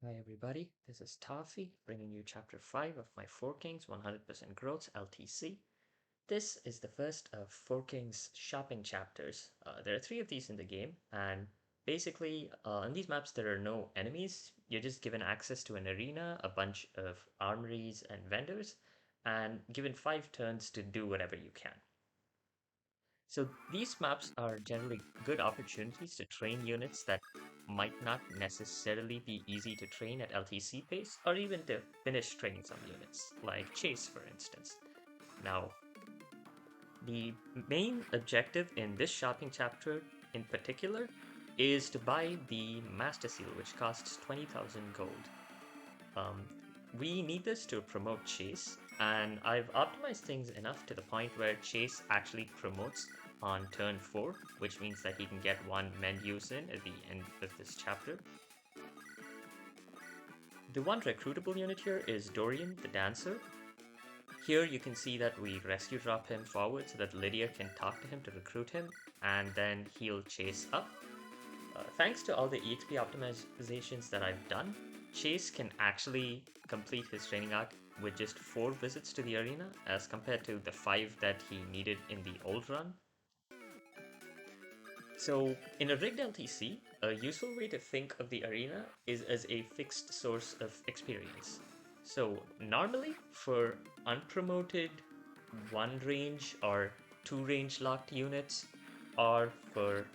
Hi everybody, this is Toffee bringing you chapter 5 of my 4 Kings 100% Growth LTC. This is the first of 4 Kings shopping chapters. There are 3 of these in the game, and basically on these maps there are no enemies. You're just given access to an arena, a bunch of armories and vendors, and given 5 turns to do whatever you can. So these maps are generally good opportunities to train units that might not necessarily be easy to train at LTC pace, or even to finish training some units, like Chase for instance. Now, the main objective in this shopping chapter in particular is to buy the Master Seal, which costs 20,000 gold. Um, we need this to promote Chase, and I've optimized things enough to the point where Chase actually promotes on turn 4, which means that he can get one mend use in at the end of this chapter. The one recruitable unit here is Dorian the Dancer. Here you can see that we rescue drop him forward so that Lydia can talk to him to recruit him, and then he'll chase up. Thanks to all the EXP optimizations that I've done, Chase can actually complete his training arc with just 4 visits to the arena as compared to the 5 that he needed in the old run. So, in a rigged LTC, a useful way to think of the arena is as a fixed source of experience. So, normally for unpromoted 1 range or 2 range locked units, or for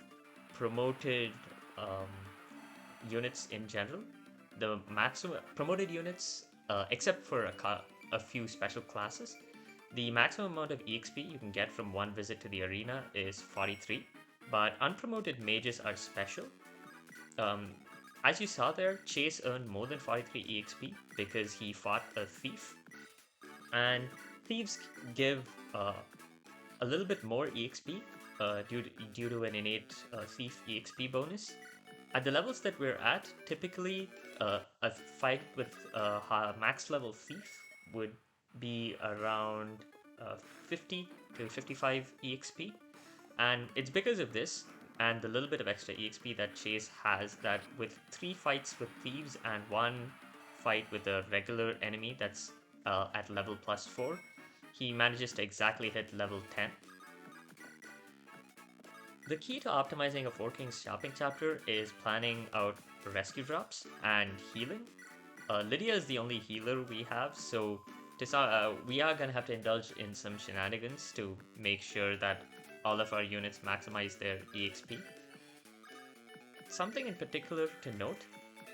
promoted um, units in general, the maximum promoted units, except for a few special classes, the maximum amount of EXP you can get from 1 visit to the arena is 43, but unpromoted mages are special. Um, as you saw there, Chase earned more than 43 EXP because he fought a thief, and thieves give a little bit more EXP due to an innate thief EXP bonus. At the levels that we're at, typically a fight with a max level thief would be around 50 to 55 EXP. And it's because of this and the little bit of extra EXP that Chase has that with 3 fights with thieves and 1 fight with a regular enemy that's at level plus 4, he manages to exactly hit level 10. The key to optimizing a 4 Kings shopping chapter is planning out rescue drops and healing. Lydia is the only healer we have, so we are going to have to indulge in some shenanigans to make sure that all of our units maximize their EXP. Something in particular to note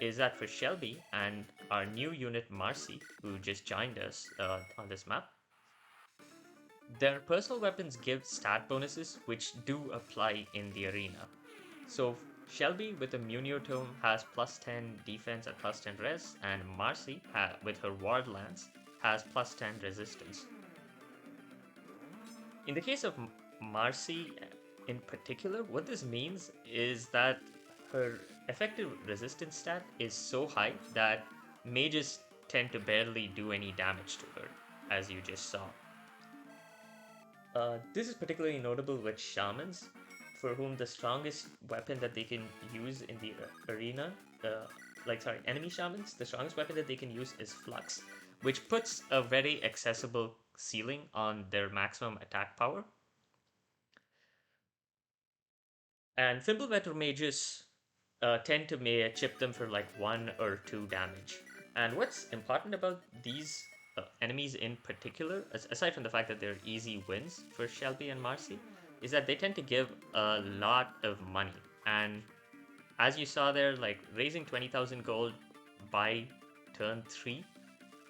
is that for Shelby and our new unit Marcy, who just joined us on this map, their personal weapons give stat bonuses which do apply in the arena. So Shelby with the Munio Tome has plus 10 defense and plus 10 res, and Marcy with her Ward Lance has plus 10 resistance. In the case of Marcy in particular, what this means is that her effective resistance stat is so high that mages tend to barely do any damage to her, as you just saw. This is particularly notable with shamans, for whom the strongest weapon that they can use in the arena, enemy shamans, the strongest weapon that they can use is Flux, which puts a very accessible ceiling on their maximum attack power. And Fimble Metal mages tend to chip them for like 1 or 2 damage. And what's important about these enemies in particular, aside from the fact that they're easy wins for Shelby and Marcy, is that they tend to give a lot of money. And as you saw there, like raising 20,000 gold by turn 3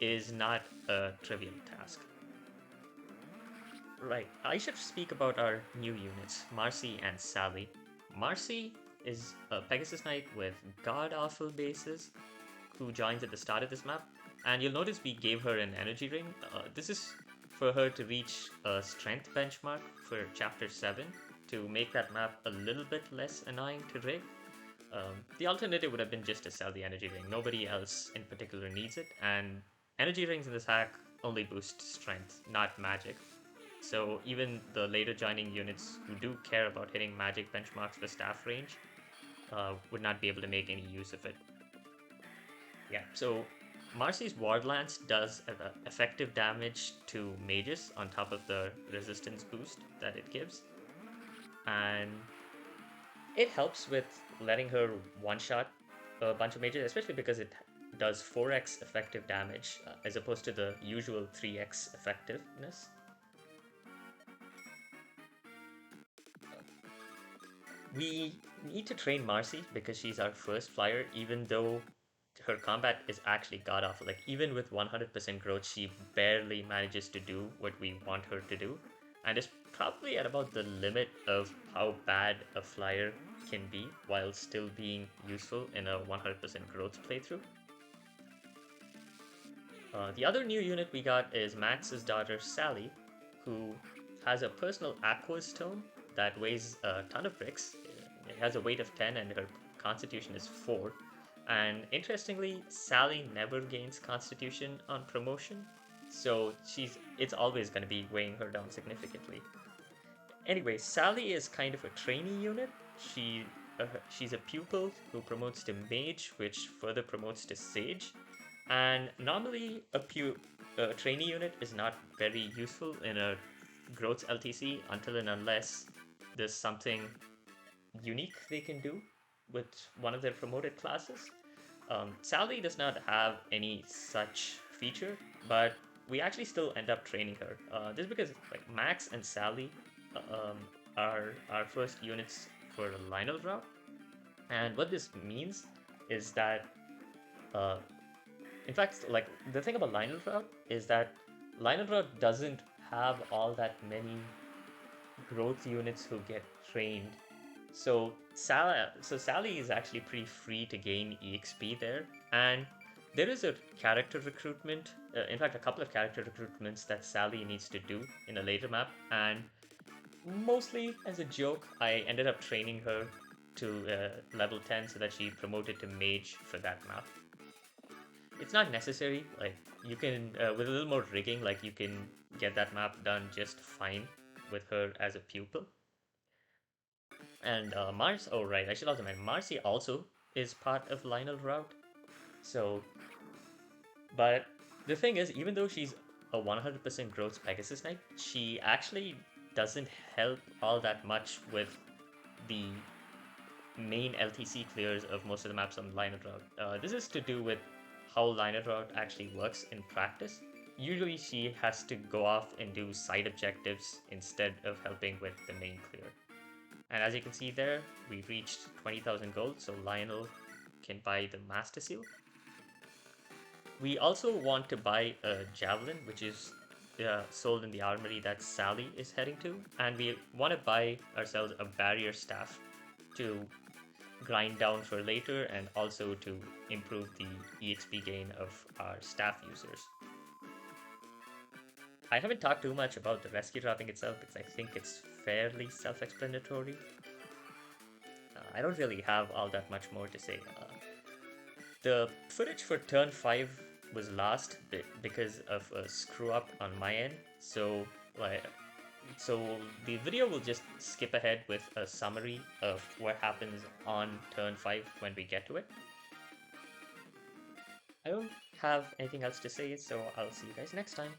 is not a trivial task. Right, I should speak about our new units, Marcy and Sally. Marcy is a Pegasus Knight with god-awful bases who joins at the start of this map, and you'll notice we gave her an energy ring. This is for her to reach a strength benchmark for chapter 7 to make that map a little bit less annoying to rig. The alternative would have been just to sell the energy ring. Nobody else in particular needs it, and energy rings in this hack only boost strength, not magic. So even the later joining units who do care about hitting magic benchmarks for staff range would not be able to make any use of it. Yeah, so Marcy's Ward Lance does effective damage to mages on top of the resistance boost that it gives. And it helps with letting her one-shot a bunch of mages, especially because it does 4x effective damage as opposed to the usual 3x effectiveness. We need to train Marcy because she's our first flyer, even though her combat is actually god awful. Like, even with 100% growth, she barely manages to do what we want her to do, and is probably at about the limit of how bad a flyer can be while still being useful in a 100% growth playthrough. The other new unit we got is Max's daughter Sally, who has a personal aqua stone that weighs a ton of bricks. It has a weight of 10 and her constitution is 4. And interestingly, Sally never gains constitution on promotion, so it's always going to be weighing her down significantly. Anyway, Sally is kind of a trainee unit. She's a pupil who promotes to mage, which further promotes to sage. And normally, a trainee unit is not very useful in a growth LTC until and unless there's something unique they can do with one of their promoted classes. Sally does not have any such feature, but we actually still end up training her. This is because like Max and Sally are our first units for the Lionel route, and what this means is that, uh, in fact, like the thing about Lionel route is that Lionel route doesn't have all that many growth units who get trained. So Sally is actually pretty free to gain EXP there, and there is a character recruitment. In fact, a couple of character recruitments that Sally needs to do in a later map, and mostly as a joke, I ended up training her to level 10 so that she promoted to mage for that map. It's not necessary. Like, you can, with a little more rigging, like you can get that map done just fine with her as a pupil. And Mars, oh right, I should also mention Marcy also is part of Lionel route. So, but the thing is, even though she's a 100% growth Pegasus Knight, she actually doesn't help all that much with the main LTC clears of most of the maps on Lionel route. This is to do with how Lionel route actually works in practice. Usually, she has to go off and do side objectives instead of helping with the main clear. And as you can see there, we reached 20,000 gold, so Lionel can buy the Master Seal. We also want to buy a Javelin, which is sold in the armory that Sally is heading to. And we want to buy ourselves a Barrier Staff to grind down for later and also to improve the EXP gain of our staff users. I haven't talked too much about the rescue routing itself because I think it's fairly self-explanatory. I don't really have all that much more to say. The footage for turn 5 was lost because of a screw up on my end, so the video will just skip ahead with a summary of what happens on turn 5 when we get to it. I don't have anything else to say, so I'll see you guys next time.